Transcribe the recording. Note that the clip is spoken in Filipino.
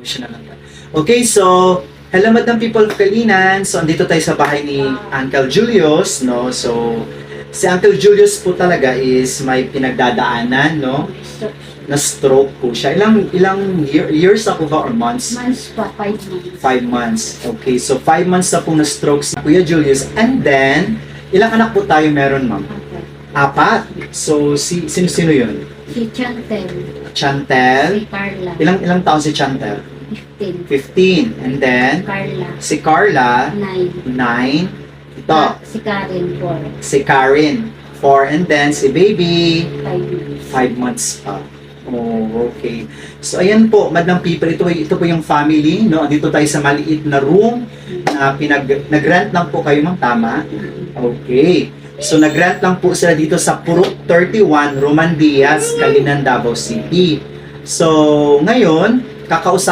Siya na lang. Okay, so, hello Madam People of Kalinan. So, andito tayo sa bahay ni Uncle Julius, no? So, si Uncle Julius po talaga is may pinagdadaanan, no? Na stroke po siya. Ilang years ako ba or months? Months pa, 5 months. 5 months. Okay, so 5 months na po na stroke si Kuya Julius. And then, ilang anak po tayo meron, ma'am? Apat. 4. So, sino-sino yun? Si Chantel. Chantel. Si Carla. Ilang taon si Chantel? 15. 15. And then, Carla. si Carla, 9. 9. Ito, Si Karen, 4. si Karen, 4. And then, si baby, 5 months. 5 months pa. Oh, okay. So, ayan po, Madam People, ito po yung family, no? Dito tayo sa maliit na room na nag-rent lang po kayo, ma'am, tama? Okay. So, nag-rent lang po sila dito sa Purok 31, Roman Diaz, Kalinan, Davao City. So, ngayon, kakausap